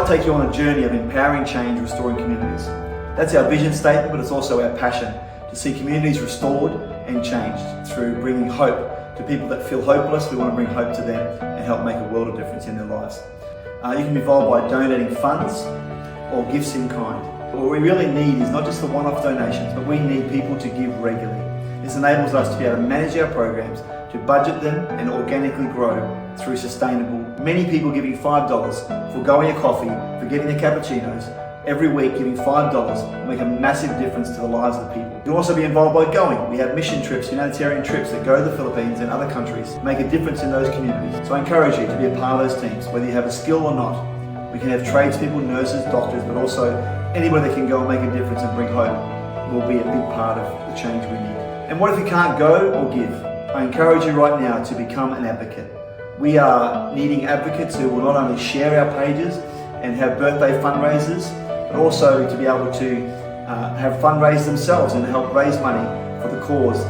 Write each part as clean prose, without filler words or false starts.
to take you on a journey of empowering change, restoring communities. That's our vision statement, but it's also our passion to see communities restored and changed through bringing hope to people that feel hopeless. We want to bring hope to them and help make a world of difference in their lives. You can be involved by donating funds or gifts in kind. What we really need is not just the one-off donations, but we need people to give regularly. This enables us to be able to manage our programs, to budget them and organically grow through sustainable. Many people giving $5 for going a coffee, for getting their cappuccinos, every week giving $5 will make a massive difference to the lives of the people. You can also be involved by going. We have mission trips, humanitarian trips that go to the Philippines and other countries to make a difference in those communities. So I encourage you to be a part of those teams, whether you have a skill or not. We can have tradespeople, nurses, doctors, but also anybody that can go and make a difference and bring hope will be a big part of the change we need. And what if you can't go or give? I encourage you right now to become an advocate. We are needing advocates who will not only share our pages and have birthday fundraisers, but also to be able to have fundraisers themselves and help raise money for the cause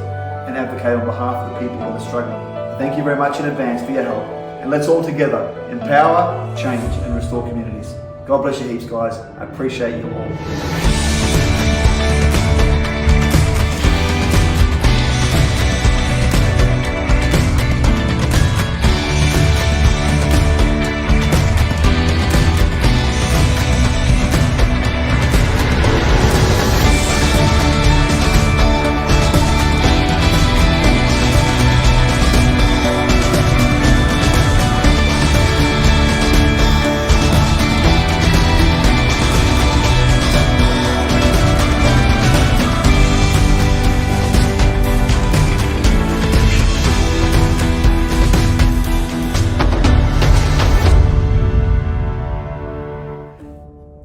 and advocate on behalf of the people that are struggling. Thank you very much in advance for your help, and let's all together empower, change and restore communities. God bless you heaps, guys. I appreciate you all.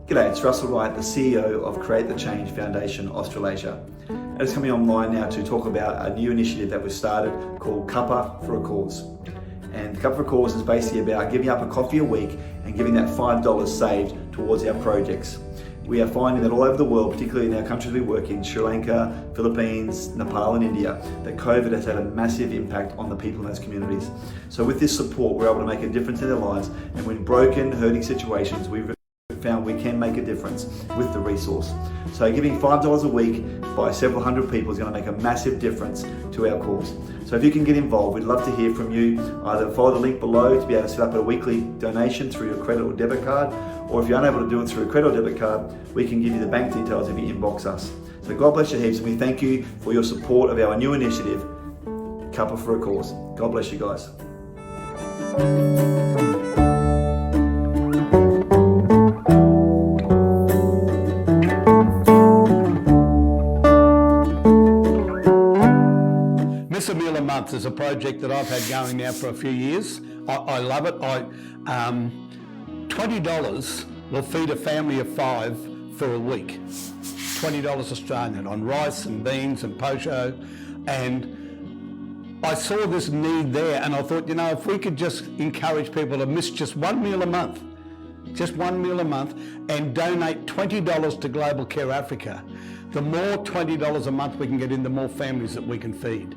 G'day, it's Russell Wright, the CEO of Create the Change Foundation Australasia. And it's coming online now to talk about a new initiative that we've started called Cuppa for a Cause. And Cuppa for a Cause is basically about giving up a coffee a week and giving that $5 saved towards our projects. We are finding that all over the world, particularly in our countries we work in, Sri Lanka, Philippines, Nepal and India, that COVID has had a massive impact on the people in those communities. So with this support, we're able to make a difference in their lives, and when broken, hurting situations, we've found we can make a difference with the resource. So giving $5 a week by several hundred people is going to make a massive difference to our cause. So if you can get involved, we'd love to hear from you. Either follow the link below to be able to set up a weekly donation through your credit or debit card, or if you're unable to do it through a credit or debit card, we can give you the bank details if you inbox us. So God bless you heaps, and we thank you for your support of our new initiative, Cuppa for a Cause. God bless you guys. A meal a month is a project that I've had going now for a few years. I love it. $20 will feed a family of 5 for a week. $20 Australian on rice and beans and pocho. And I saw this need there, and I thought, you know, if we could just encourage people to miss just one meal a month, and donate $20 to Global Care Africa, the more $20 a month we can get in, the more families that we can feed.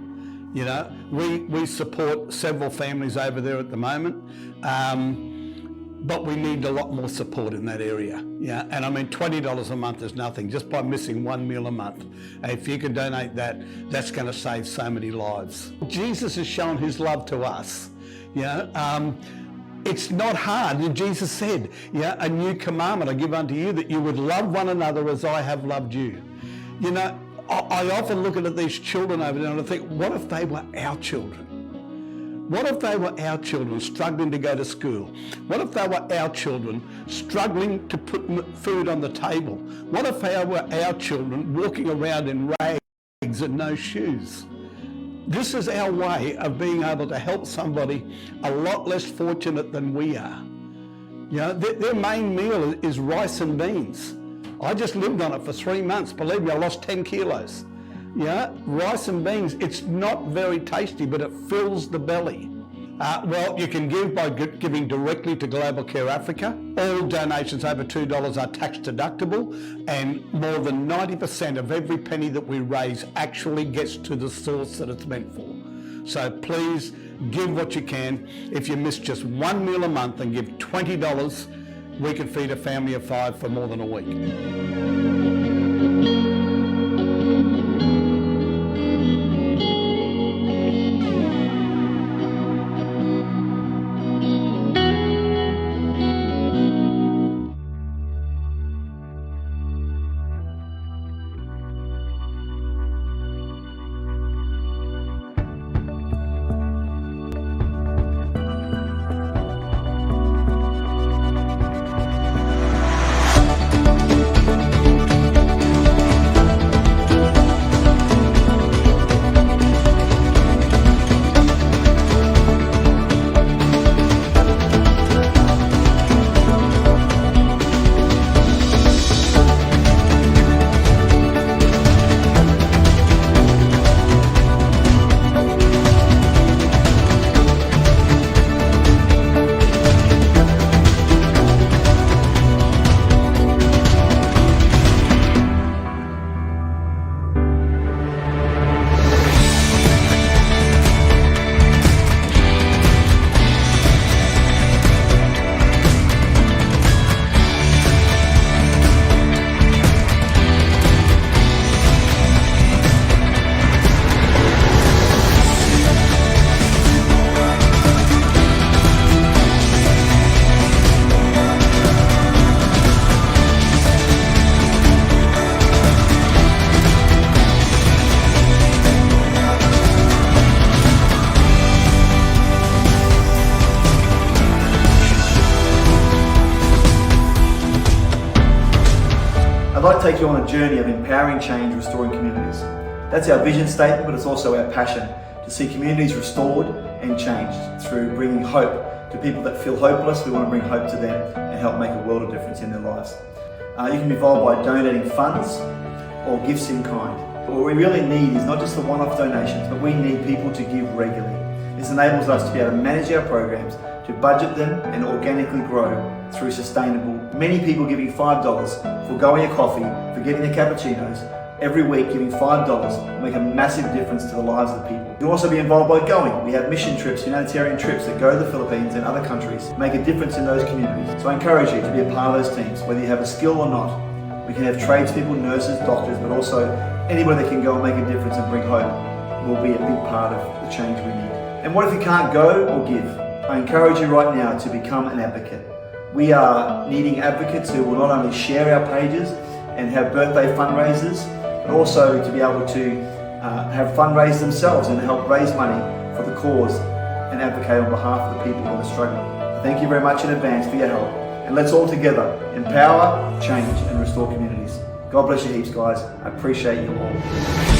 You know, we support several families over there at the moment, but we need a lot more support in that area. Yeah, and I mean, $20 a month is nothing, just by missing one meal a month. And if you can donate that, that's going to save so many lives. Jesus has shown his love to us. You know, it's not hard. And Jesus said, yeah, a new commandment I give unto you, that you would love one another as I have loved you. You know, I often look at these children over there and I think, what if they were our children? What if they were our children struggling to go to school? What if they were our children struggling to put food on the table? What if they were our children walking around in rags and no shoes? This is our way of being able to help somebody a lot less fortunate than we are. You know, their main meal is rice and beans. I just lived on it for 3 months. Believe me, I lost 10 kilos. Yeah, rice and beans, it's not very tasty, but it fills the belly. Well, you can give by giving directly to Global Care Africa. All donations over $2 are tax deductible, and more than 90% of every penny that we raise actually gets to the source that it's meant for. So please give what you can. If you miss just one meal a month and give $20, we can feed a family of 5 for more than a week. I'd like to take you on a journey of empowering change, restoring communities. That's our vision statement, but it's also our passion to see communities restored and changed through bringing hope to people that feel hopeless. We want to bring hope to them and help make a world of difference in their lives. You can be involved by donating funds or gifts in kind. What we really need is not just the one-off donations, but we need people to give regularly. This enables us to be able to manage our programs, to budget them and organically grow through sustainable. Many people giving $5 for going a coffee, for getting their cappuccinos, every week giving $5 will make a massive difference to the lives of the people. You can also be involved by going. We have mission trips, humanitarian trips that go to the Philippines and other countries, make a difference in those communities. So I encourage you to be a part of those teams, whether you have a skill or not. We can have tradespeople, nurses, doctors, but also anybody that can go and make a difference and bring hope will be a big part of the change we need. And what if you can't go or give? I encourage you right now to become an advocate. We are needing advocates who will not only share our pages and have birthday fundraisers, but also to be able to have fundraisers themselves and help raise money for the cause and advocate on behalf of the people that are struggling. Thank you very much in advance for your help. And let's all together empower, change and restore communities. God bless you heaps, guys. I appreciate you all.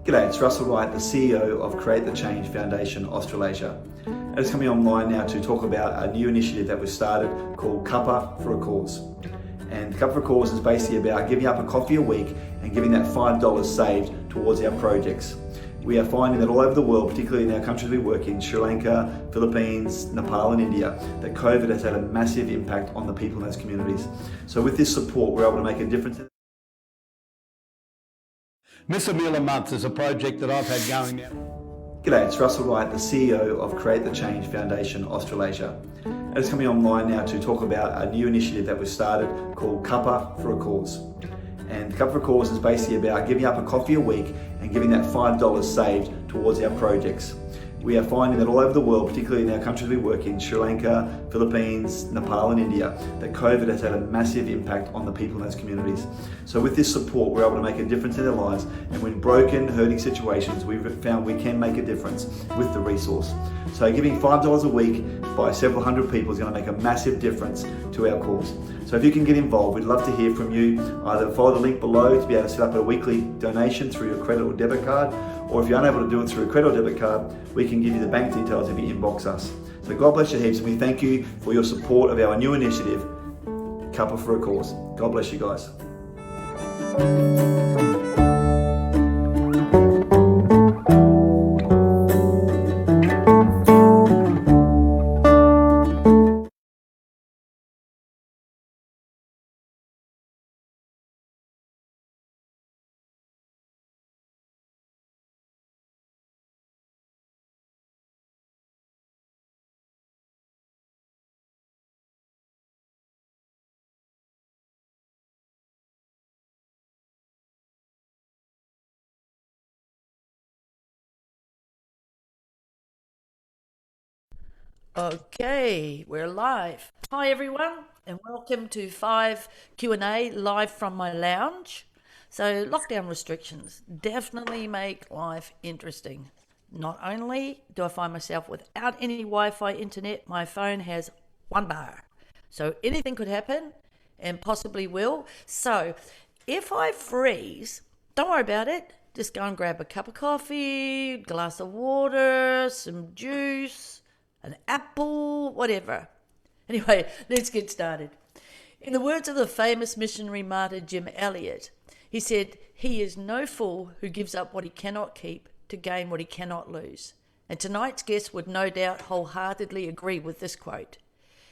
G'day, it's Russell Wright, the CEO of Create the Change Foundation Australasia. And it's coming online now to talk about a new initiative that we've started called Cuppa for a Cause. And Cuppa for a Cause is basically about giving up a coffee a week and giving that $5 saved towards our projects. We are finding that all over the world, particularly in our countries we work in, Sri Lanka, Philippines, Nepal and India, that COVID has had a massive impact on the people in those communities. So with this support, we're able to make a difference. Miss a Meal a Month is a project that I've had going now. G'day, it's Russell Wright, the CEO of Create the Change Foundation Australasia. And it's coming online now to talk about a new initiative that we've started called Cuppa for a Cause. And Cuppa for a Cause is basically about giving up a coffee a week and giving that $5 saved towards our projects. we are finding that all over the world, particularly in our countries we work in, Sri Lanka, Philippines, Nepal and India, that COVID has had a massive impact on the people in those communities. So with this support, we're able to make a difference in their lives, and when broken, hurting situations, we've found we can make a difference with the resource. So giving $5 a week by several hundred people is going to make a massive difference to our cause. So if you can get involved, we'd love to hear from you. Either follow the link below to be able to set up a weekly donation through your credit or debit card, or if you're unable to do it through a credit or debit card, we can give you the bank details if you inbox us. So God bless you heaps, and we thank you for your support of our new initiative, Couple for a Cause. God bless you guys. Okay, we're live. Hi everyone, and welcome to 5 Q&A live from my lounge. So lockdown restrictions definitely make life interesting. Not only do I find myself without any Wi-Fi internet, my phone has one bar. So anything could happen, and possibly will. So if I freeze, don't worry about it. Just go and grab a cup of coffee, glass of water, some juice, an apple, whatever. Anyway, let's get started. In the words of the famous missionary martyr Jim Elliot, he said, "He is no fool who gives up what he cannot keep to gain what he cannot lose." And tonight's guest would no doubt wholeheartedly agree with this quote.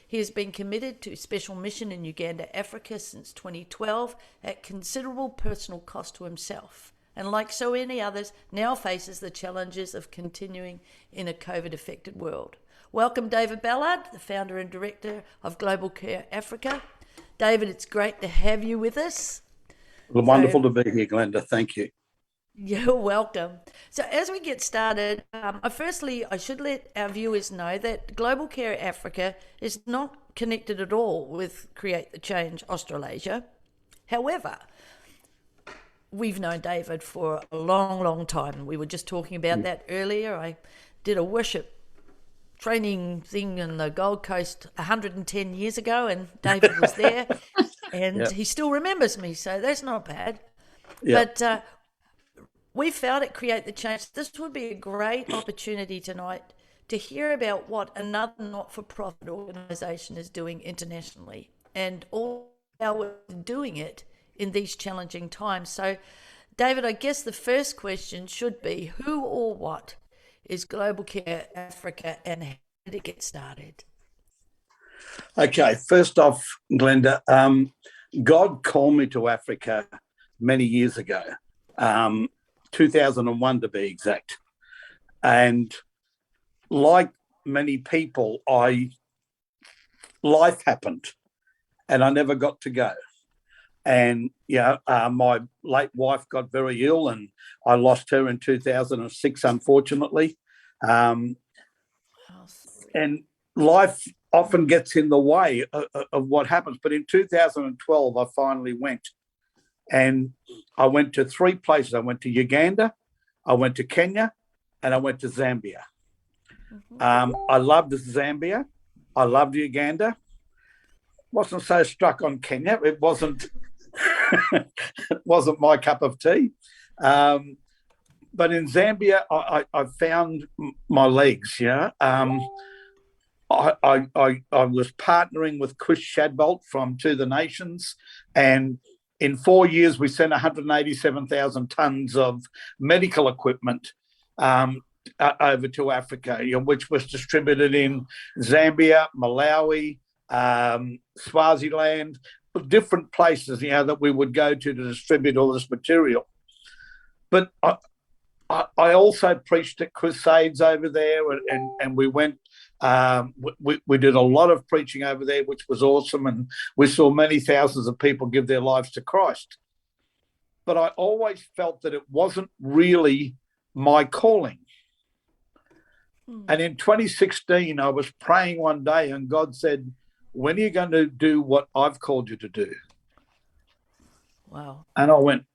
He has been committed to special mission in Uganda, Africa since 2012 at considerable personal cost to himself, and like so many others, now faces the challenges of continuing in a COVID-affected world. Welcome, David Ballard, the founder and director of Global Care Africa. David, it's great to have you with us. Well, wonderful to be here, Glenda. Thank you. You're welcome. So as we get started, I should let our viewers know that Global Care Africa is not connected at all with Create the Change Australasia. However, we've known David for a long, long time. We were just talking about that earlier. I did a worship training thing in the Gold Coast 110 years ago, and David was there, and he still remembers me, so that's not bad. But we felt at Create the Change, this would be a great opportunity tonight to hear about what another not-for-profit organisation is doing internationally, and all how we're doing it in these challenging times. So, David, I guess the first question should be, who or what is Global Care Africa, and how did it get started? Okay, first off, Glenda, God called me to Africa many years ago, 2001 to be exact. And like many people, life happened and I never got to go. And my late wife got very ill, and I lost her in 2006, unfortunately. And life often gets in the way of what happens. But in 2012, I finally went, and I went to 3 places. I went to Uganda, I went to Kenya, and I went to Zambia. I loved Zambia. I loved Uganda. Wasn't so struck on Kenya. It wasn't my cup of tea. But in Zambia, I found my legs. I was partnering with Chris Shadbolt from To the Nations, and in 4 years we sent 187,000 tons of medical equipment over to Africa, which was distributed in Zambia, Malawi, Swaziland, different places, that we would go to distribute all this material. But I also preached at crusades over there, and we went. We did a lot of preaching over there, which was awesome, and we saw many thousands of people give their lives to Christ. But I always felt that it wasn't really my calling. And in 2016, I was praying one day and God said, when are you going to do what I've called you to do? Wow. And I went,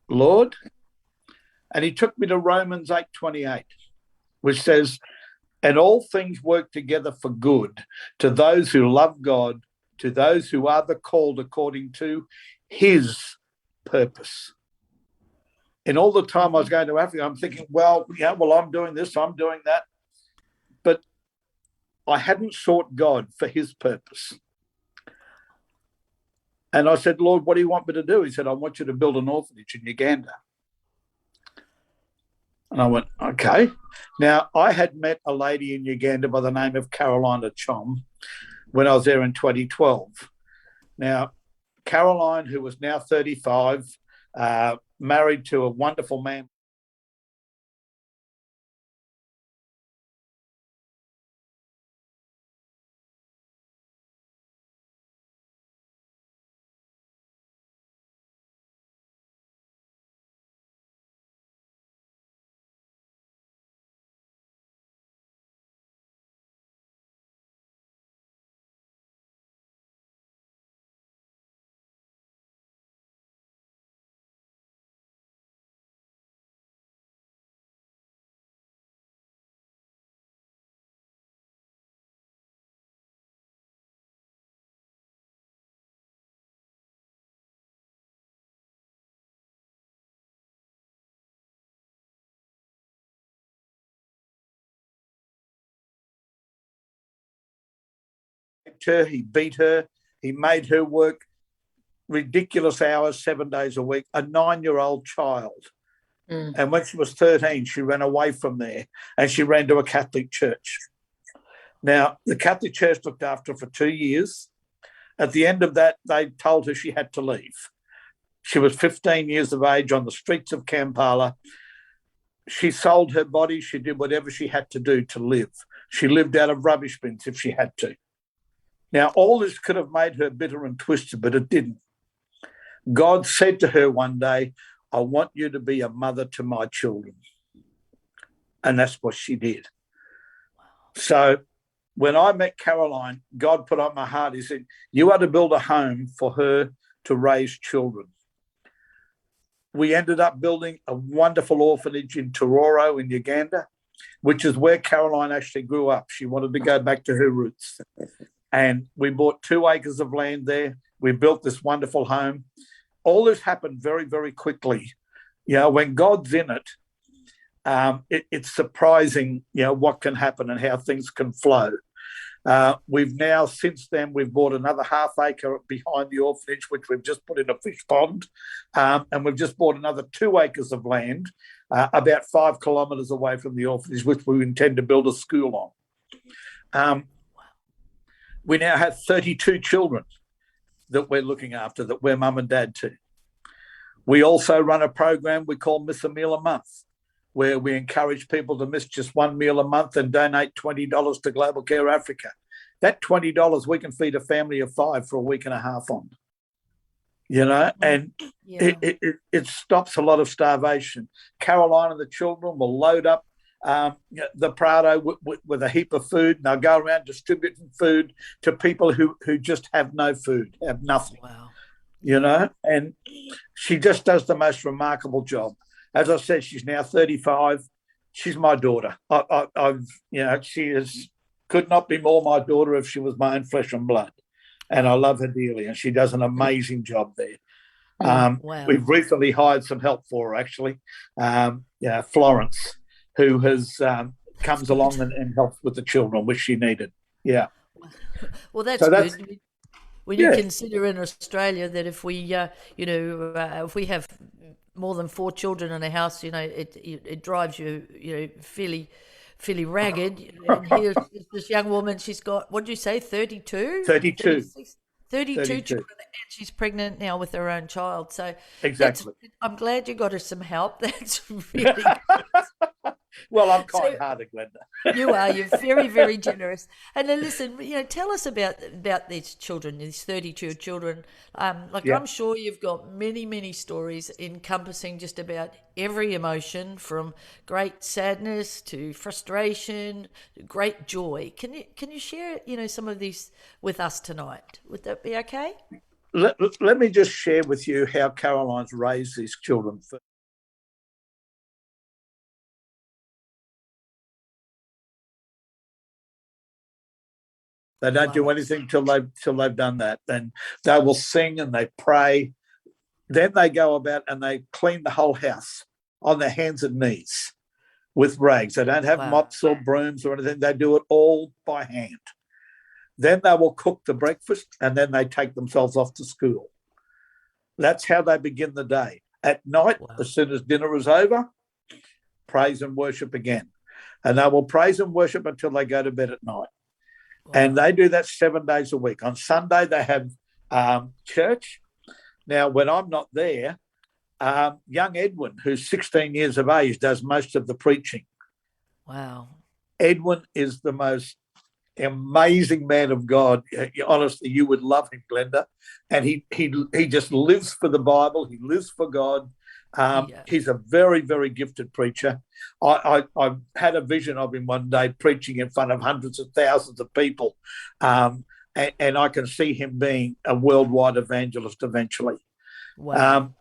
Lord. And he took me to Romans 8:28, which says, and all things work together for good to those who love God, to those who are the called according to his purpose. And all the time I was going to Africa, I'm thinking, well, I'm doing this, I'm doing that. But I hadn't sought God for his purpose. And I said, Lord, what do you want me to do? He said, I want you to build an orphanage in Uganda. And I went, okay. Now, I had met a lady in Uganda by the name of Carolina Chom when I was there in 2012. Now, Caroline, who was now 35, married to a wonderful man. He beat her. He made her work ridiculous hours, 7 days a week, a 9-year-old child. And when she was 13, she ran away from there and she ran to a Catholic church. Now, the Catholic church looked after her for 2 years. At the end of that, they told her she had to leave. She was 15 years of age on the streets of Kampala. She sold her body. She did whatever she had to do to live. She lived out of rubbish bins if she had to. Now, all this could have made her bitter and twisted, but it didn't. God said to her one day, I want you to be a mother to my children. And that's what she did. So when I met Caroline, God put on my heart, he said, you are to build a home for her to raise children. We ended up building a wonderful orphanage in Tororo in Uganda, which is where Caroline actually grew up. She wanted to go back to her roots. And we bought 2 acres of land there. We built this wonderful home. All this happened very, very quickly. You know, when God's in it, it's surprising, you know, what can happen and how things can flow. We've now, since then, we've bought another ½ acre behind the orphanage, which we've just put in a fish pond. And we've just bought another 2 acres of land, about 5 kilometres away from the orphanage, which we intend to build a school on. We now have 32 children that we're looking after, that we're mum and dad to. We also run a program we call Miss a Meal a Month, where we encourage people to miss just 1 meal a month and donate $20 to Global Care Africa. That $20 we can feed a family of 5 for a week and a half on, you know, and it stops a lot of starvation. Caroline and the children will load up the Prado with a heap of food, and they'll go around distributing food to people who just have no food, have nothing. Wow. You know, and she just does the most remarkable job. As I said, she's now 35. She's my daughter. I've, you know, could not be more my daughter if she was my own flesh and blood. And I love her dearly, and she does an amazing job there. Wow. We've recently hired some help for her, actually. Florence, who has comes along and helps with the children, which she needed. Yeah. Well, that's good. When you consider in Australia that if we, if we have more than 4 children in a house, you know, it drives you, you know, fairly ragged. And here's this young woman, she's got, what did you say, 32? 32. 32 children, and she's pregnant now with her own child. So exactly, I'm glad you got her some help. That's really good. Well, I'm So kind-hearted, Glenda. you are. You're very, very generous. And then listen, tell us about these children, these 32 children. Like Yeah. I'm sure you've got many, many stories encompassing just about every emotion, from great sadness to frustration, to great joy. Can you share, some of these with us tonight? Would that be okay? Let me just share with you how Caroline's raised these children. They don't do anything till they've done that. Then they will sing and they pray. Then they go about and they clean the whole house on their hands and knees with rags. They don't have mops or brooms or anything. They do it all by hand. Then they will cook the breakfast and then they take themselves off to school. That's how they begin the day. At night, as soon as dinner is over, praise and worship again. And they will praise and worship until they go to bed at night. And they do that 7 days a week. On Sunday, they have church. Now, when I'm not there, young Edwin, who's 16 years of age, does most of the preaching. Wow. Edwin is the most amazing man of God. Honestly, you would love him, Glenda. And he just lives for the Bible. He lives for God. He's a very, very gifted preacher. I had a vision of him one day preaching in front of hundreds of thousands of people. And I can see him being a worldwide evangelist eventually. Wow.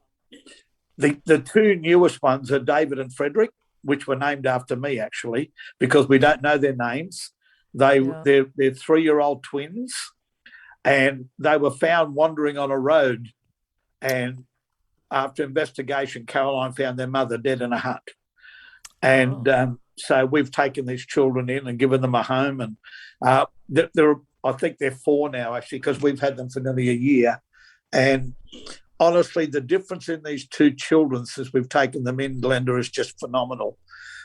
The two newest ones are David and Frederick, which were named after me, actually, because we don't know their names. They're 3-year-old twins, and they were found wandering on a road, and after investigation, Caroline found their mother dead in a hut. And so we've taken these children in and given them a home. And I think they're 4 now, actually, because we've had them for nearly a year. And honestly, the difference in these 2 children since we've taken them in, Glenda, is just phenomenal.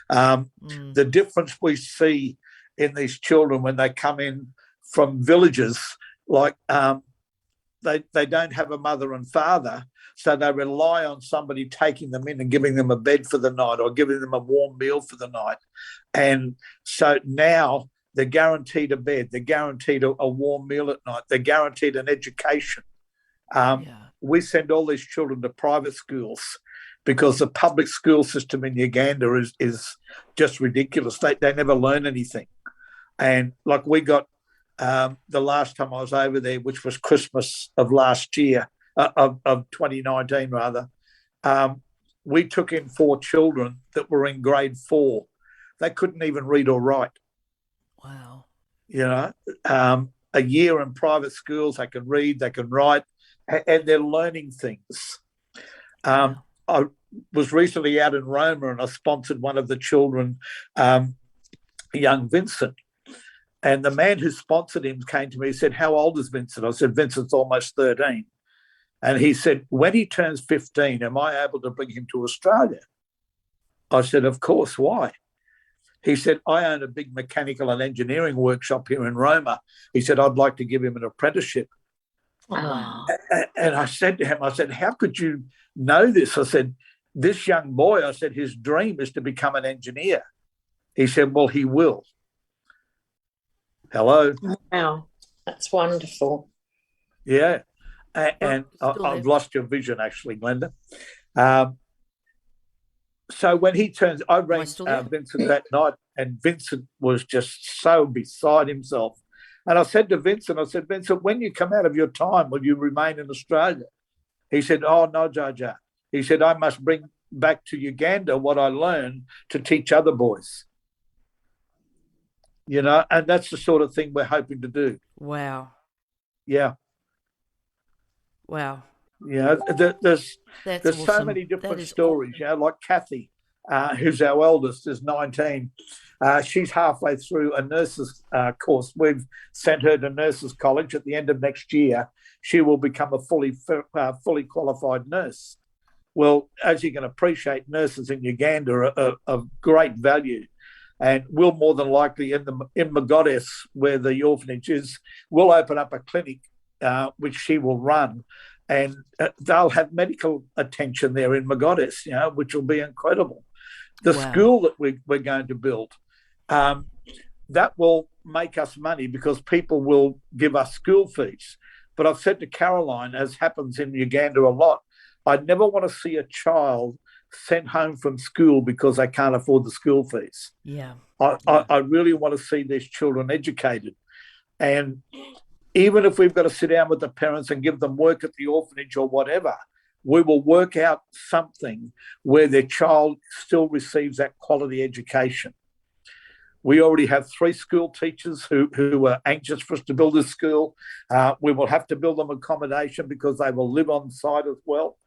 The difference we see in these children when they come in from villages, like they don't have a mother and father, so they rely on somebody taking them in and giving them a bed for the night or giving them a warm meal for the night. And so now they're guaranteed a bed, they're guaranteed a warm meal at night, they're guaranteed an education. We send all these children to private schools because the public school system in Uganda is just ridiculous. They never learn anything. And like we got the last time I was over there, which was Christmas of last year, of 2019 rather, we took in 4 children that were in grade 4. They couldn't even read or write. Wow. A year in private schools, they can read, they can write, and they're learning things. I was recently out in Roma and I sponsored one of the children, young Vincent. And the man who sponsored him came to me and said, "How old is Vincent?" I said, "Vincent's almost 13. And he said, "When he turns 15, am I able to bring him to Australia?" I said, "Of course, why?" He said, "I own a big mechanical and engineering workshop here in Roma." He said, "I'd like to give him an apprenticeship." Wow. And I said to him, I said, "How could you know this?" I said, "This young boy," I said, "his dream is to become an engineer." He said, "Well, he will." Hello. Wow, that's wonderful. Yeah. And I've lost your vision, actually, Glenda. So when he turns, I rang Vincent that night, and Vincent was just so beside himself. And I said to Vincent, "Vincent, when you come out of your time, will you remain in Australia?" He said, "Oh, no, Jaja." He said, "I must bring back to Uganda what I learned to teach other boys." And that's the sort of thing we're hoping to do. Wow. Yeah. Wow. There's awesome. so many different stories. Awesome. Like Kathy, who's our eldest, is 19. She's halfway through a nurse's course. We've sent her to nurses' college. At the end of next year, she will become a fully qualified nurse. Well, as you can appreciate, nurses in Uganda are of great value. And we'll more than likely, in Magodes, where the orphanage is, we'll open up a clinic which she will run, and they'll have medical attention there in Magodes, which will be incredible. The Wow. school that we're going to build, that will make us money because people will give us school fees. But I've said to Caroline, as happens in Uganda a lot, I never want to see a child sent home from school because they can't afford the school fees. Yeah. I really want to see these children educated. And even if we've got to sit down with the parents and give them work at the orphanage or whatever, we will work out something where their child still receives that quality education. We already have 3 school teachers who are anxious for us to build this school. We will have to build them accommodation because they will live on site as well.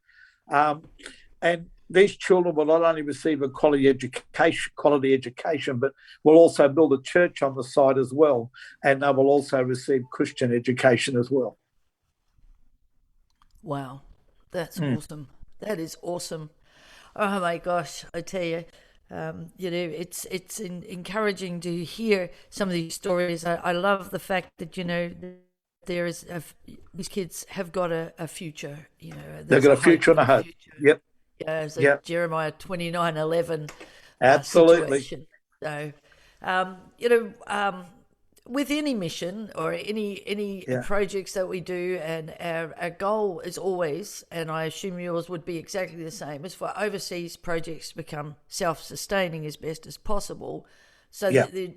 And these children will not only receive a quality education, but will also build a church on the side as well. And they will also receive Christian education as well. Wow. That's awesome. That is awesome. Oh my gosh, I tell you, it's encouraging to hear some of these stories. I love the fact that there is these kids have got a future. They've got a future and a hope. Yep. Yeah, it's a Jeremiah 29:11 Absolutely. situation. So, with any mission or any projects that we do, and our goal is always, and I assume yours would be exactly the same, is for overseas projects to become self-sustaining as best as possible, so that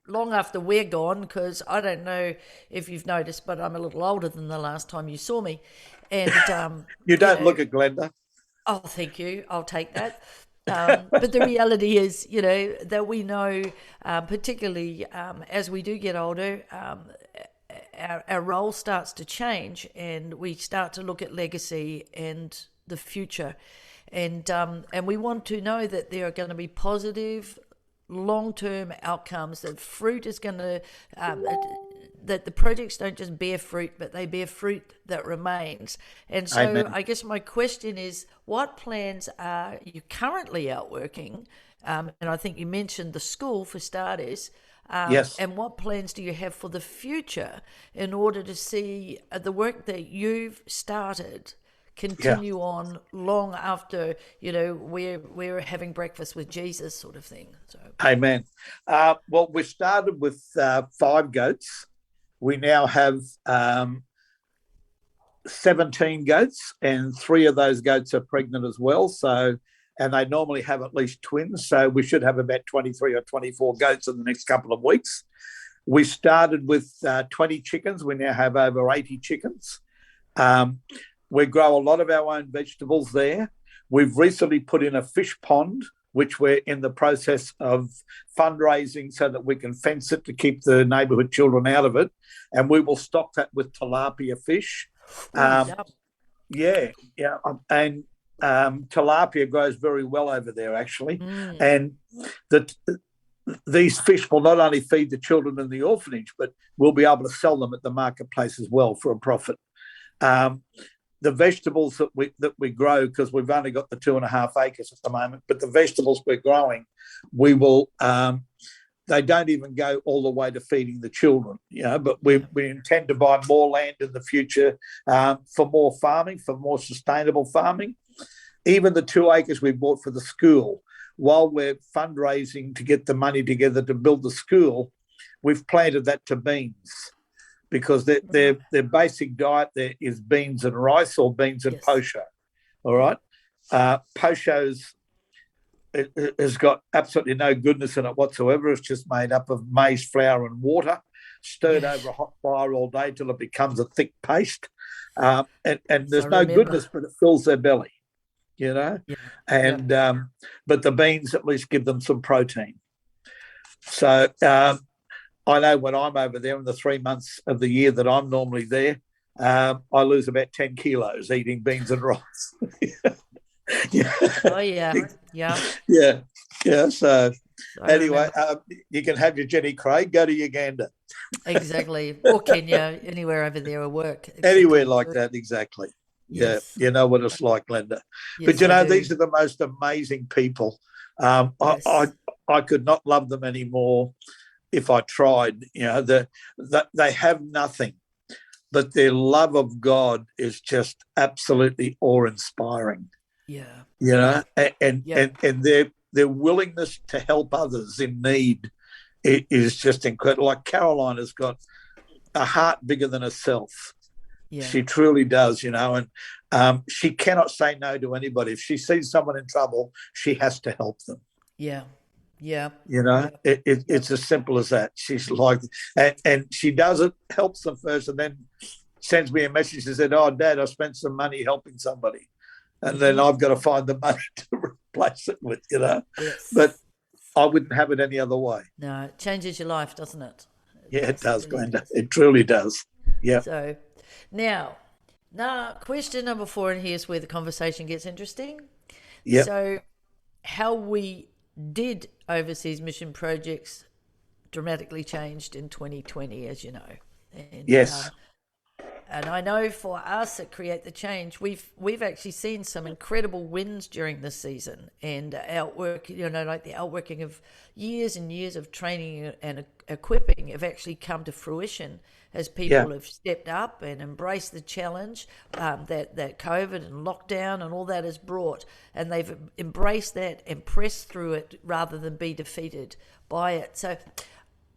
long after we're gone, because I don't know if you've noticed, but I'm a little older than the last time you saw me, and you don't look at Glenda. Oh, thank you. I'll take that. But the reality is, that we know, particularly as we do get older, our role starts to change, and we start to look at legacy and the future, and we want to know that there are going to be positive, long-term outcomes. That fruit is going to that the projects don't just bear fruit, but they bear fruit that remains. And so Amen. I guess my question is, what plans are you currently out working? And I think you mentioned the school for starters. Yes. And what plans do you have for the future in order to see the work that you've started continue on long after, we're having breakfast with Jesus sort of thing? So. Amen. Well, we started with 5 goats. We now have 17 goats, and 3 of those goats are pregnant as well. So, and they normally have at least twins. So we should have about 23 or 24 goats in the next couple of weeks. We started with 20 chickens. We now have over 80 chickens. We grow a lot of our own vegetables there. We've recently put in a fish pond, which we're in the process of fundraising so that we can fence it to keep the neighbourhood children out of it. And we will stock that with tilapia fish. And tilapia grows very well over there, actually. And these fish will not only feed the children in the orphanage, but we'll be able to sell them at the marketplace as well for a profit. The vegetables that we grow, because we've only got the 2.5 acres at the moment, but the vegetables we're growing, we will. They don't even go all the way to feeding the children, But we intend to buy more land in the future for more farming, for more sustainable farming. Even the 2 acres we bought for the school, while we're fundraising to get the money together to build the school, we've planted that to beans. Because their basic diet there is beans and rice, or beans and posho. All right, posho's it has got absolutely no goodness in it whatsoever. It's just made up of maize flour and water, stirred over a hot fire all day till it becomes a thick paste. And there's no goodness, but it fills their belly, And but the beans at least give them some protein. So. I know when I'm over there in the 3 months of the year that I'm normally there, I lose about 10 kilos eating beans and rice. Oh, yeah. So anyway, you can have your Jenny Craig, go to Uganda. Exactly. Or Kenya, anywhere over there or work. Anywhere like that, exactly. Yes. Yeah, you know what it's like, Glenda. Yes, but, these are the most amazing people. I could not love them anymore. If I tried, they have nothing, but their love of God is just absolutely awe-inspiring. Yeah. And their willingness to help others in need is just incredible. Like Caroline has got a heart bigger than herself. Yeah. She truly does, and she cannot say no to anybody. If she sees someone in trouble, she has to help them. Yeah. Yeah. It's as simple as that. She's like, and she does it, helps them first, and then sends me a message and said, "Oh, Dad, I spent some money helping somebody," and then I've got to find the money to replace it with, Yes. But I wouldn't have it any other way. No, it changes your life, doesn't it? Yeah, it does, Glenda. It truly does. Yeah. So now, question number 4, and here's where the conversation gets interesting. Yeah. So how we did overseas mission projects dramatically changed in 2020, as you know. And, yes. And I know for us at Create the Change, we've actually seen some incredible wins during this season, and outwork, like the outworking of years and years of training and equipping have actually come to fruition as people have stepped up and embraced the challenge that COVID and lockdown and all that has brought, and they've embraced that and pressed through it rather than be defeated by it. So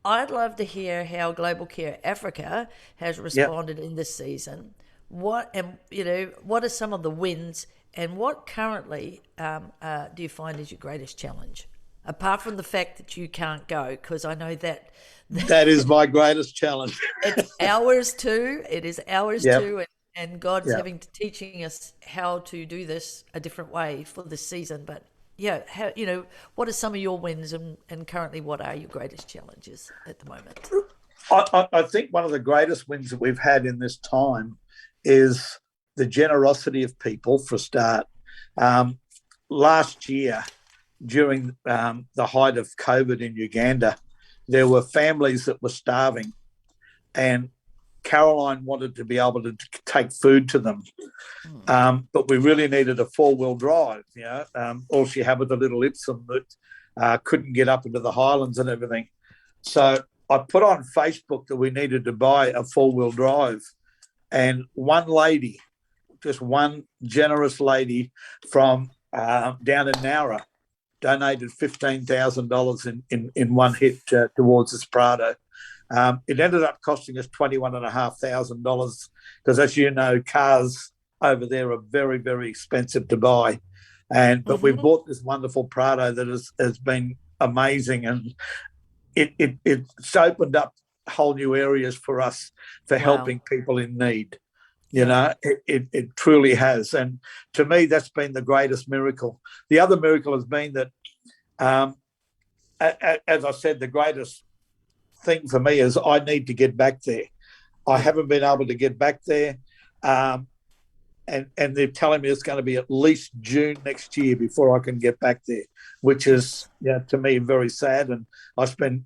I'd love to hear how Global Care Africa has responded in this season. What are some of the wins, and what currently do you find is your greatest challenge? Apart from the fact that you can't go, because I know that is my greatest challenge. It's ours too. It is ours too, and God's teaching us how to do this a different way for this season. But what are some of your wins, and currently what are your greatest challenges at the moment? I think one of the greatest wins that we've had in this time is the generosity of people, for a start. Last year, during the height of COVID in Uganda, there were families that were starving, and Caroline wanted to be able to take food to them. But we really needed a 4-wheel drive. All she had was a little Ipsum that couldn't get up into the highlands and everything. So I put on Facebook that we needed to buy a 4-wheel drive. And one lady, just one generous lady from down in Nowra, donated $15,000 in one hit towards this Prado. It ended up costing us $21,500 because, as you know, cars over there are very, very expensive to buy. But we bought this wonderful Prado that has been amazing, and it's opened up whole new areas for us for helping people in need. It truly has. And to me, that's been the greatest miracle. The other miracle has been that, as I said, the greatest thing for me is I need to get back there. I haven't been able to get back there. And they're telling me it's going to be at least June next year before I can get back there, which is, to me, very sad. And I spend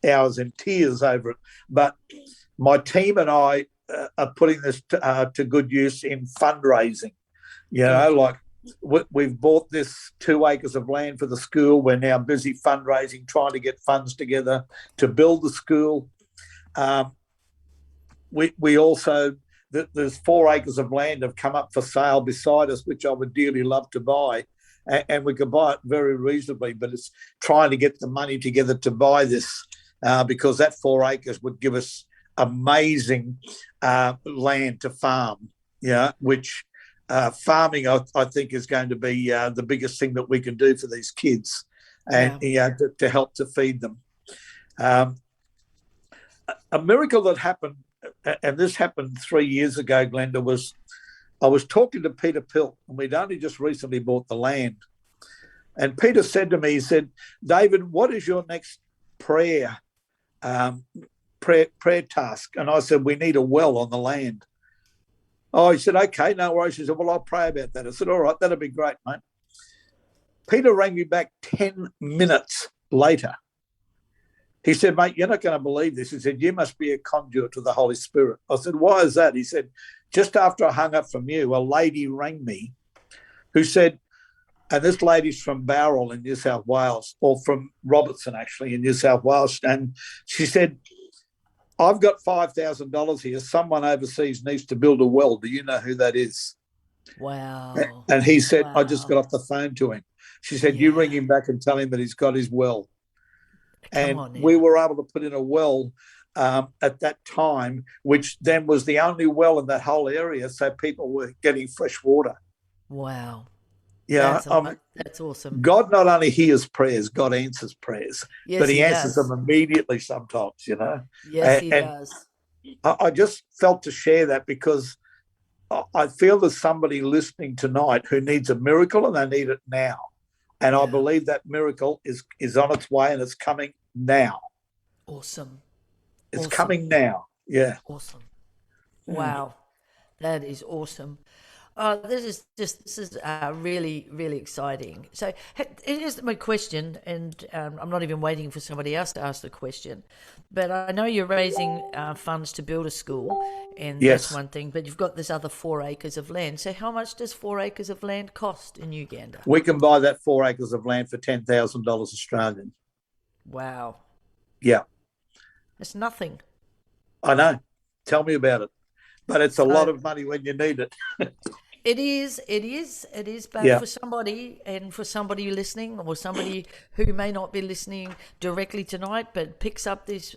hours in tears over it. But my team and I are putting this to good use in fundraising. We've bought this 2 acres of land for the school. We're now busy fundraising, trying to get funds together to build the school. We also, there's 4 acres of land have come up for sale beside us, which I would dearly love to buy. And we could buy it very reasonably, but it's trying to get the money together to buy this because that 4 acres would give us amazing land to farm, which farming, I think, is going to be the biggest thing that we can do for these kids and to help to feed them. A miracle that happened, and this happened 3 years ago, Glenda, was I was talking to Peter Pilt, and we'd only just recently bought the land. And Peter said to me, he said, "David, what is your next prayer task?" And I said, "We need a well on the land." Oh, he said, "Okay, no worries." He said, "Well, I'll pray about that." I said, "All right, that'll be great, mate." Peter rang me back 10 minutes later. He said, "Mate, you're not going to believe this." He said, "You must be a conduit to the Holy Spirit." I said, "Why is that?" He said, "Just after I hung up from you, a lady rang me who said," and this lady's from Bowral in New South Wales, or from Robertson, actually, in New South Wales, and she said, "I've got $5,000 here. Someone overseas needs to build a well. Do you know who that is?" Wow. And he said, "I just got off the phone to him." She said, you Yeah. ring him back and tell him that he's got his well. Come And on now. we were able to put in a well at that time, which then was the only well in that whole area, so people were getting fresh water. Wow. Yeah, That's awesome. God not only hears prayers, God answers prayers, Yes, but he he answers does. them immediately sometimes, you know. Yes, he And does. I just felt to share that because I feel there's somebody listening tonight who needs a miracle and they need it now. And I Yeah. believe that miracle is on its way and it's coming now. Awesome. It's Awesome. coming now. Yeah. Awesome. Wow. That is awesome. This is really, really exciting. So here's my question, and I'm not even waiting for somebody else to ask the question, but I know you're raising funds to build a school, and Yes. that's one thing, but you've got this other 4 acres of land. So how much does 4 acres of land cost in Uganda? We can buy that 4 acres of land for $10,000 Australian. Wow. Yeah, That's nothing. I know. Tell me about it. But it's a lot So- of money when you need it. It is, but Yeah. for somebody, and for somebody listening, or somebody who may not be listening directly tonight, but picks up this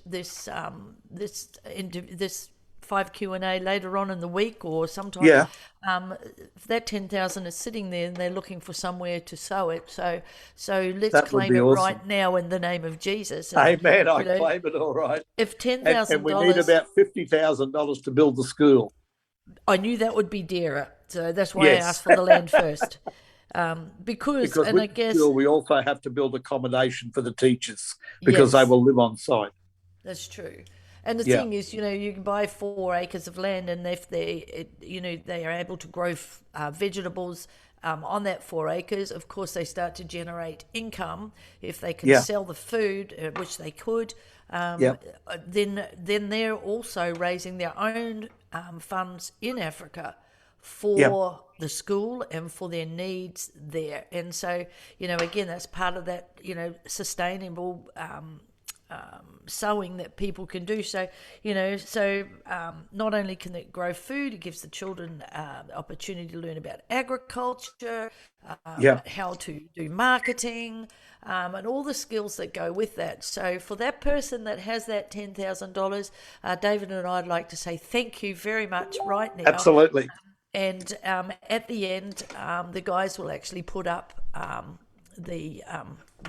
5 Q&A later on in the week or sometime, Yeah. that 10,000 is sitting there and they're looking for somewhere to sow it. So let's That would claim be it awesome. right now in the name of Jesus. And, Amen. I you know, claim it all right. if And $10,000, we need about $50,000 to build the school. I knew that would be dearer, so that's why Yes. I asked for the land first. Because Because and with I the guess school, we also have to build accommodation for the teachers because Yes. they will live on site. that's true. And the Yeah. thing is, you can buy 4 acres of land, and if they are able to grow vegetables on that 4 acres, of course they start to generate income. If they can Yeah. sell the food, which they could, Yeah. then they're also raising their own funds in Africa for Yeah. the school and for their needs there. And so, again, that's part of that, sustainable sowing that people can do. So, not only can it grow food, it gives the children the opportunity to learn about agriculture, Yeah. how to do marketing, and all the skills that go with that. So for that person that has that $10,000, David and I'd like to say thank you very much right now. Absolutely. And at the end, the guys will actually put up the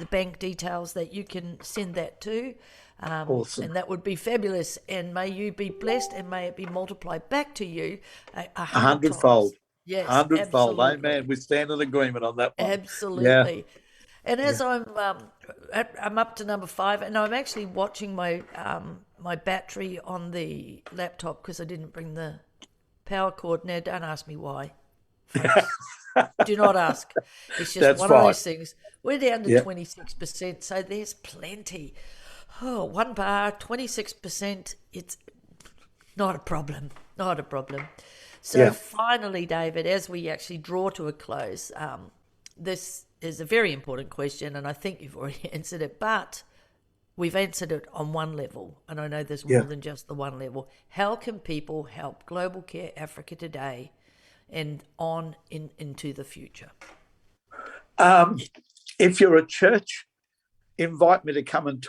bank details that you can send that to. Awesome. And that would be fabulous. And may you be blessed, and may it be multiplied back to you a 100-fold. times. Yes, 100-fold. absolutely. Amen. We stand in agreement on that one. Absolutely. And as I'm up to number 5, and I'm actually watching my my battery on the laptop because I didn't bring the power cord. Now, don't ask me why. Folks. Do not ask. It's just That's one fine. of those things. We're down to Yeah. 26%, so there's plenty. Oh, 1 bar, 26%. It's not a problem. Not a problem. So Yeah. finally, David, as we actually draw to a close, this is a very important question, and I think you've already answered it, but we've answered it on one level, and I know there's more Yeah. than just the one level. How can people help Global Care Africa today and on into the future? If you're a church, invite me to come and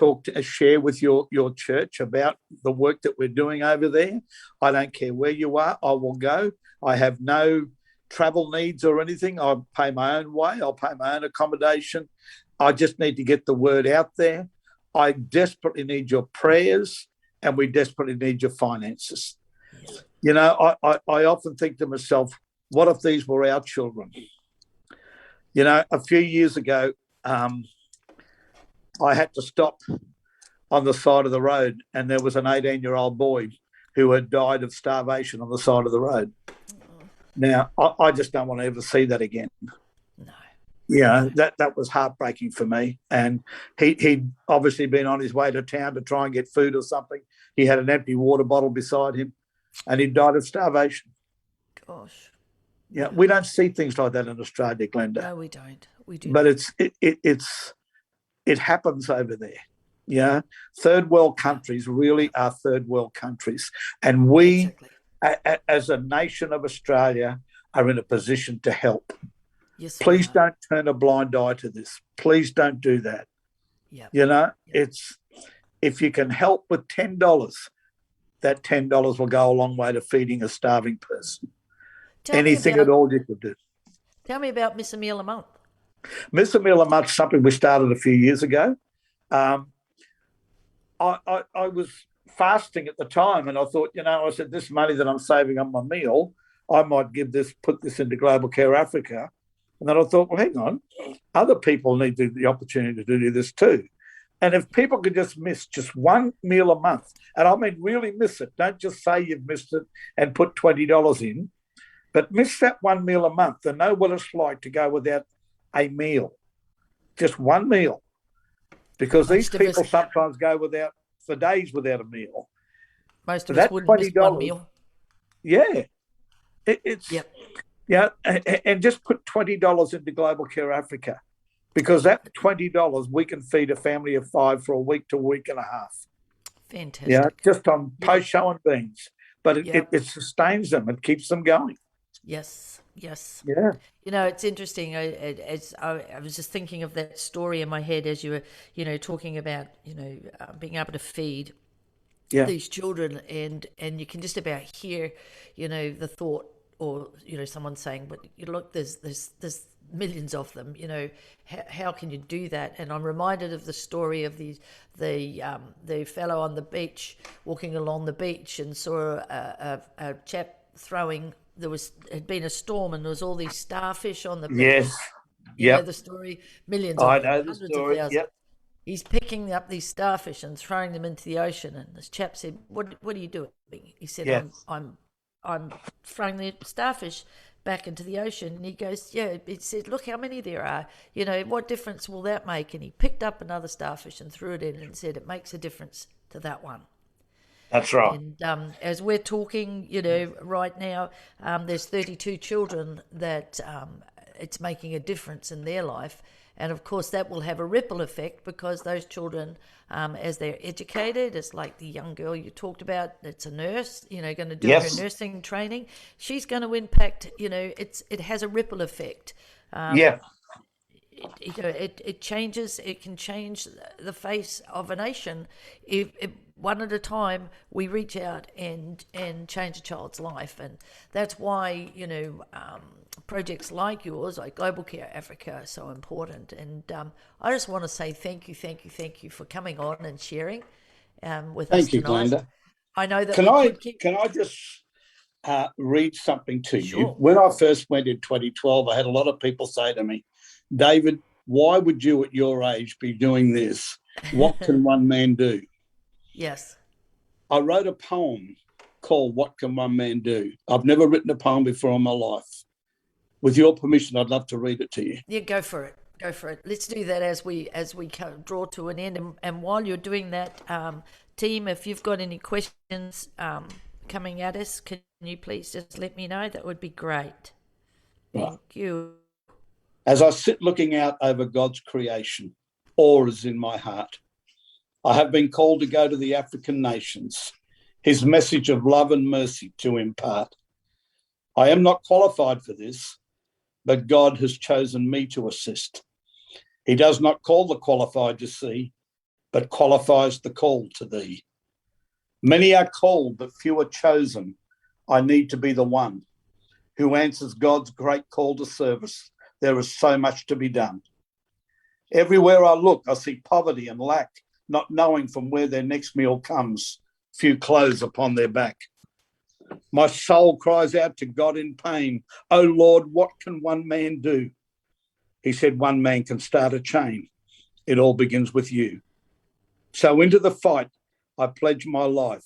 share with your church about the work that we're doing over there. I don't care where you are, I will go. I have no travel needs or anything. I'll pay my own way. I'll pay my own accommodation. I just need to get the word out there. I desperately need your prayers, and we desperately need your finances. I often think to myself, what if these were our children? A few years ago, I had to stop on the side of the road, and there was an 18-year-old boy who had died of starvation on the side of the road. Now, I just don't want to ever see that again. No. That was heartbreaking for me. And he'd obviously been on his way to town to try and get food or something. He had an empty water bottle beside him, and he died of starvation. Gosh. Yeah, we don't see things like that in Australia, Glenda. No, we don't. We do. But it happens over there. Third world countries really are third world countries, and we, Exactly. as a nation of Australia, are in a position to help. Yes, we Please are. don't turn a blind eye to this. Please don't do that. Yeah. You know, it's if you can help with $10, that $10 will go a long way to feeding a starving person. Anything at all you could do. Tell me about Miss a Meal a Month. Miss a Meal a Month, something we started a few years ago. I was fasting at the time, and I thought, I said, this money that I'm saving on my meal, I might put this into Global Care Africa. And then I thought, well, hang on, other people need the opportunity to do this too. And if people could just miss just one meal a month, and I mean really miss it, don't just say you've missed it and put $20 in, but miss that one meal a month and know what it's like to go without a meal, just one meal. Because these people sometimes go for days without a meal. Most of us wouldn't miss one meal. Yeah. And just put $20 into Global Care Africa, because that $20 we can feed a family of 5 for a week to a week and a half. Fantastic. Yeah, just on post-show and beans. But it sustains them and keeps them going. Yes. Yeah. It's interesting. I was just thinking of that story in my head as you were, talking about, being able to feed these children, and you can just about hear, the thought, or someone saying, but look, there's millions of them, how can you do that? And I'm reminded of the story of the fellow on the beach, walking along the beach, and saw a chap throwing. Had been a storm, and there was all these starfish on the beach. Yes. You know the story. Millions of them, I know the hundreds story. of thousands. Yep. He's picking up these starfish and throwing them into the ocean. And this chap said, "What are you doing?" He said, I'm throwing the starfish back into the ocean. And he goes, yeah. He said, look how many there are. What difference will that make? And he picked up another starfish and threw it in and said, it makes a difference to that one. That's right. And as we're talking, right now, there's 32 children that it's making a difference in their life. And of course, that will have a ripple effect, because those children, as they're educated, it's like the young girl you talked about, that's a nurse, going to do her nursing training. She's going to impact, it has a ripple effect. It changes, it can change the face of a nation if one at a time we reach out and change a child's life. And that's why, projects like yours, like Global Care Africa, are so important. And I just want to say thank you for coming on and sharing with us tonight. Thank you, Glenda. I know that Can I just read something to Sure. you? When I first went in 2012, I had a lot of people say to me, David, why would you at your age be doing this? What can one man do? Yes. I wrote a poem called What Can One Man Do? I've never written a poem before in my life. With your permission, I'd love to read it to you. Yeah, go for it. Let's do that as we draw to an end. And while you're doing that, team, if you've got any questions coming at us, can you please just let me know? That would be great. Thank you. As I sit looking out over God's creation, awe is in my heart. I have been called to go to the African nations, his message of love and mercy to impart. I am not qualified for this, but God has chosen me to assist. He does not call the qualified to see, but qualifies the called to thee. Many are called, but few are chosen. I need to be the one who answers God's great call to service. There is so much to be done. Everywhere I look, I see poverty and lack, not knowing from where their next meal comes, few clothes upon their back. My soul cries out to God in pain, "Oh Lord, what can one man do?" He said, one man can start a chain. It all begins with you. So into the fight, I pledge my life,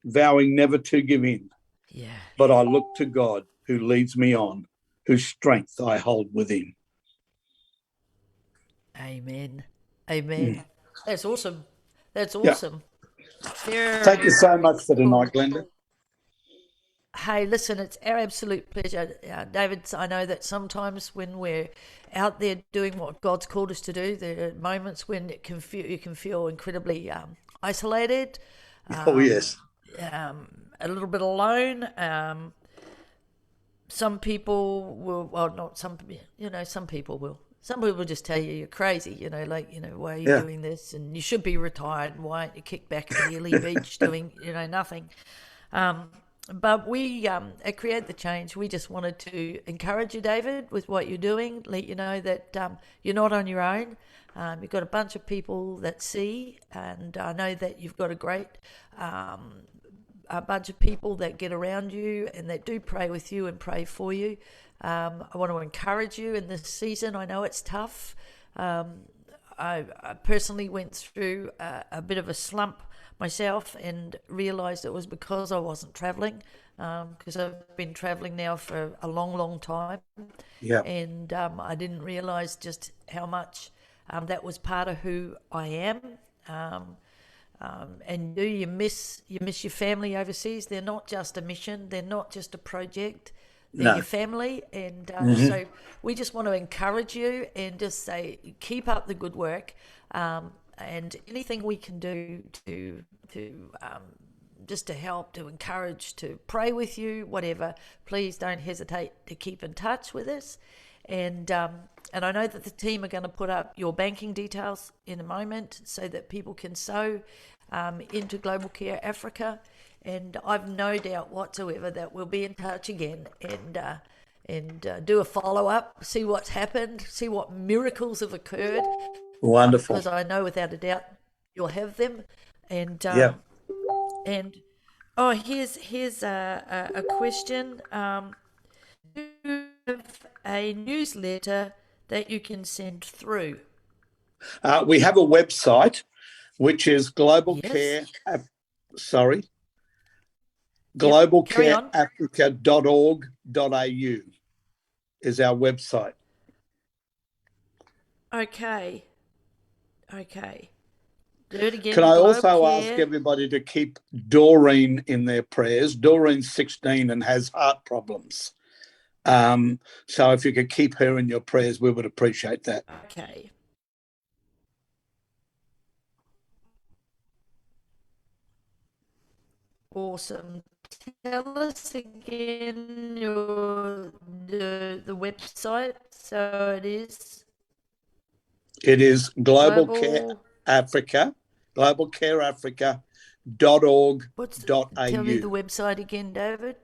vowing never to give in. Yeah. But I look to God who leads me on, whose strength I hold within. Amen. That's awesome. Thank you so much for tonight, Glenda. Hey, listen, it's our absolute pleasure. David, I know that sometimes when we're out there doing what God's called us to do, there are moments when you can feel incredibly isolated. Oh, yes. A little bit alone. some people will, well, not some, some people will. Some people just tell you you're crazy, why are you Yeah. doing this? And you should be retired. And why aren't you kicked back at the Ely Beach doing, nothing? But we, at Create the Change, we just wanted to encourage you, David, with what you're doing, let you know that you're not on your own. You've got a bunch of people that see, and I know that you've got a great a bunch of people that get around you and that do pray with you and pray for you. I want to encourage you in this season. I know it's tough. I personally went through a bit of a slump myself and realised it was because I wasn't travelling, because I've been travelling now for a long, long time. Yeah. And I didn't realise just how much that was part of who I am. And do you miss your family overseas? They're not just a mission. They're not just a project. They're your family. And so we just want to encourage you and just say, keep up the good work. And anything we can do to just to help, to encourage, to pray with you, whatever, please don't hesitate to keep in touch with us. And I know that the team are going to put up your banking details in a moment so that people can sow into Global Care Africa. And I've no doubt whatsoever that we'll be in touch again and do a follow-up, see what's happened, see what miracles have occurred. Wonderful. Because I know without a doubt you'll have them. And Yeah. and here's a question. Do you have a newsletter that you can send through? We have a website, which is Yes. globalcareafrica.org.au is our website. Okay. Do it again. Can I also Global ask Care. everybody to keep Doreen in their prayers? Doreen's 16 and has heart problems. So if you could keep her in your prayers, we would appreciate that. Okay. Awesome. Tell us again the website. So it is It is Global Global. Care Africa, globalcareafrica.org.au. Tell me the website again, David.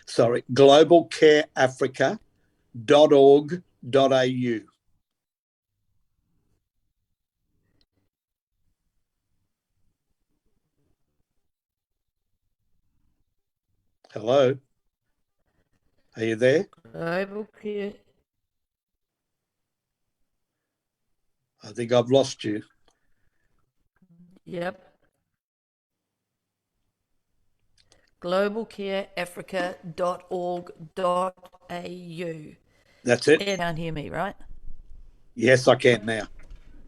Sorry, globalcareafrica.org.au. Hello? Are you there? Global Care. I think I've lost you. Yep. globalcareafrica.org.au. That's it? You can't hear me, right? Yes, I can now.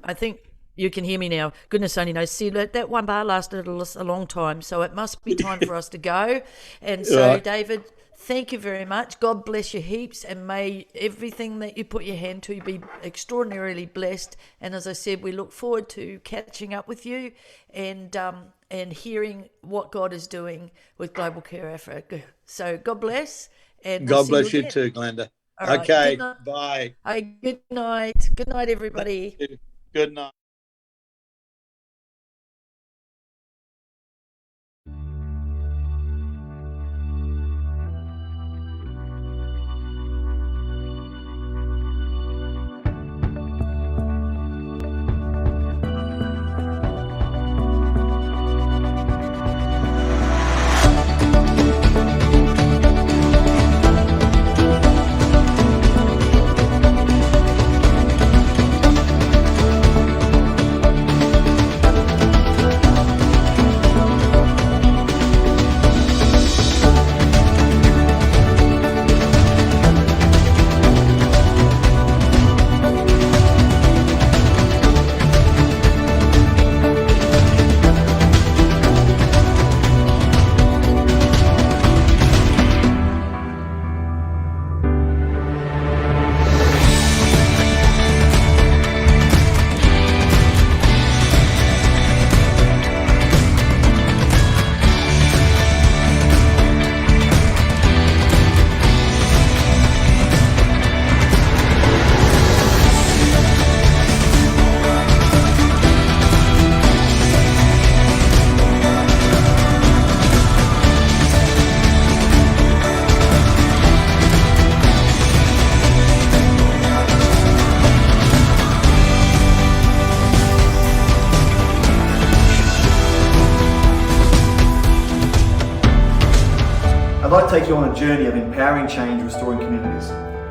I think you can hear me now. Goodness only knows. See, that one bar lasted a long time, so it must be time for us to go. And so, Right. David, thank you very much. God bless you heaps, and may everything that you put your hand to be extraordinarily blessed. And as I said, we look forward to catching up with you and hearing what God is doing with Global Care Africa. So God bless, and we'll God see bless you again. too, Glenda. All right. Okay, Good night. bye. Good night. Good night, everybody. Good night. I'd like to take you on a journey of empowering change, restoring communities.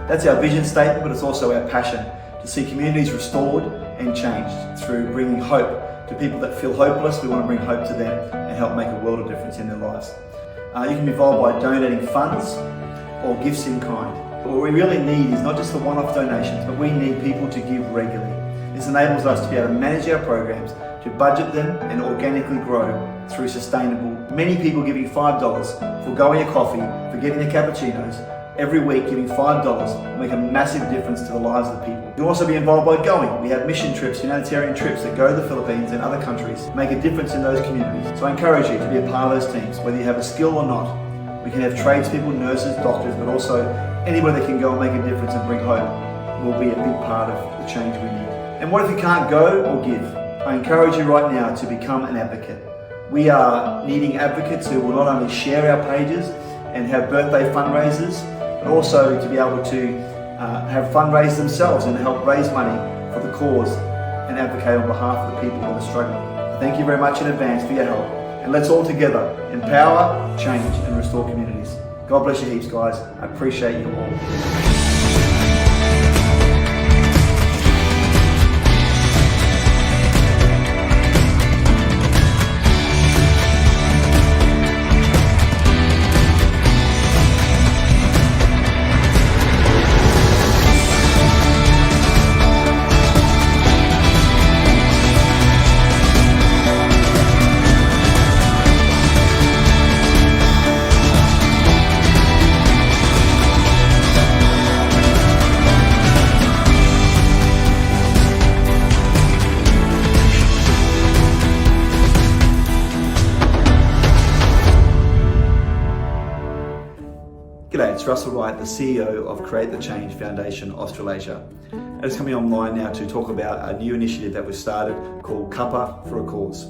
That's our vision statement, but it's also our passion to see communities restored and changed through bringing hope to people that feel hopeless. We want to bring hope to them and help make a world of difference in their lives. You can be involved by donating funds or gifts in kind. But what we really need is not just the one-off donations, but we need people to give regularly. This enables us to be able to manage our programs, to budget them and organically grow through sustainable. Many people giving $5, foregoing a coffee, for getting their cappuccinos, every week giving $5 will make a massive difference to the lives of the people. You can also be involved by going. We have mission trips, humanitarian trips that go to the Philippines and other countries, make a difference in those communities. So I encourage you to be a part of those teams, whether you have a skill or not. We can have tradespeople, nurses, doctors, but also anybody that can go and make a difference and bring hope will be a big part of the change we need. And what if you can't go or give? I encourage you right now to become an advocate. We are needing advocates who will not only share our pages and have birthday fundraisers, but also to be able to have fundraisers themselves and help raise money for the cause and advocate on behalf of the people that are struggling. Thank you very much in advance for your help. And let's all together empower, change and restore communities. God bless you heaps, guys. I appreciate you all. G'day, it's Russell Wright, the CEO of Create the Change Foundation Australasia. And it's coming online now to talk about a new initiative that we've started called Cuppa for a Cause.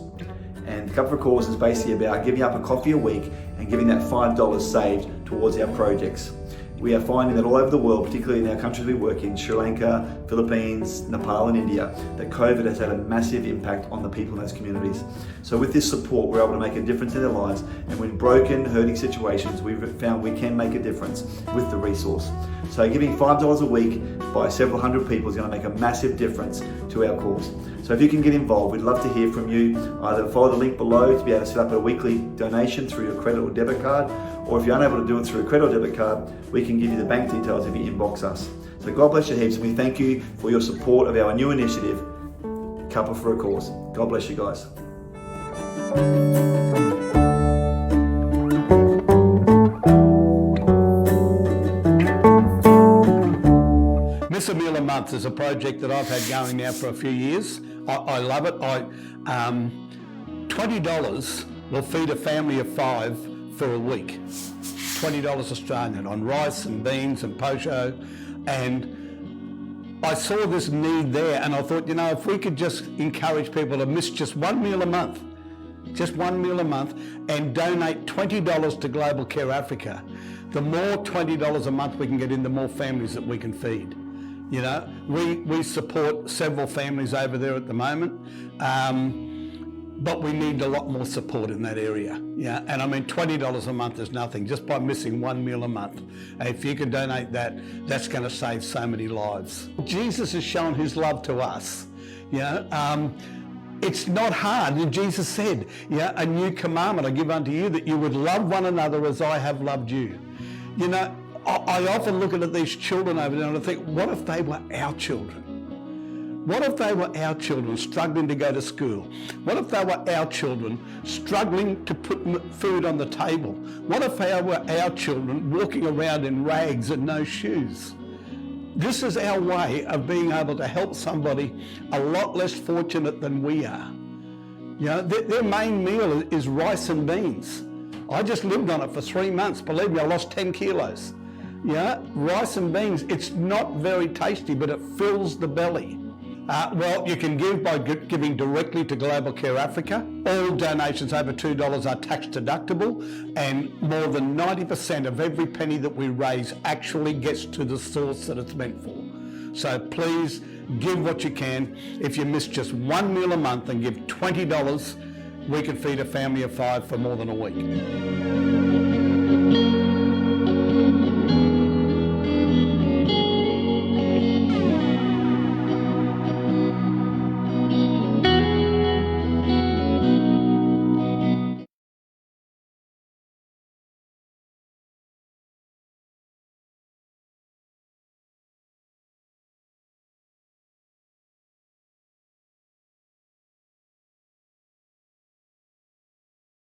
And Cuppa for a Cause is basically about giving up a coffee a week and giving that $5 saved towards our projects. We are finding that all over the world, particularly in our countries we work in, Sri Lanka, Philippines, Nepal and India, that COVID has had a massive impact on the people in those communities. So with this support, we're able to make a difference in their lives, and when broken, hurting situations, we've found we can make a difference with the resource. So giving $5 a week by several hundred people is going to make a massive difference to our cause. So if you can get involved, we'd love to hear from you. Either follow the link below to be able to set up a weekly donation through your credit or debit card, or if you're unable to do it through a credit or debit card, we can give you the bank details if you inbox us. So God bless you heaps, and we thank you for your support of our new initiative, Cuppa for a Cause. God bless you guys. Miss a Meal a Month is a project that I've had going now for a few years. I love it. $20 will feed a family of 5 for a week. $20 Australian on rice and beans and posho. And I saw this need there, and I thought, you know, if we could just encourage people to miss just one meal a month, and donate $20 to Global Care Africa, the more $20 a month we can get in, the more families that we can feed. You know, we support several families over there at the moment, but we need a lot more support in that area. Yeah, and I mean, $20 a month is nothing, just by missing one meal a month. If you can donate that, that's going to save so many lives. Jesus has shown his love to us. You know, it's not hard. And Jesus said, yeah, a new commandment I give unto you, that you would love one another as I have loved you. You know, I often look at these children over there and I think, what if they were our children? What if they were our children struggling to go to school? What if they were our children struggling to put food on the table? What if they were our children walking around in rags and no shoes? This is our way of being able to help somebody a lot less fortunate than we are. You know, their main meal is rice and beans. I just lived on it for 3 months. Believe me, I lost 10 kilos. Yeah, rice and beans, it's not very tasty, but it fills the belly. Well, you can give by giving directly to Global Care Africa. All donations over $2 are tax deductible, and more than 90% of every penny that we raise actually gets to the source that it's meant for. So please give what you can. If you miss just one meal a month and give $20, we can feed a family of 5 for more than a week.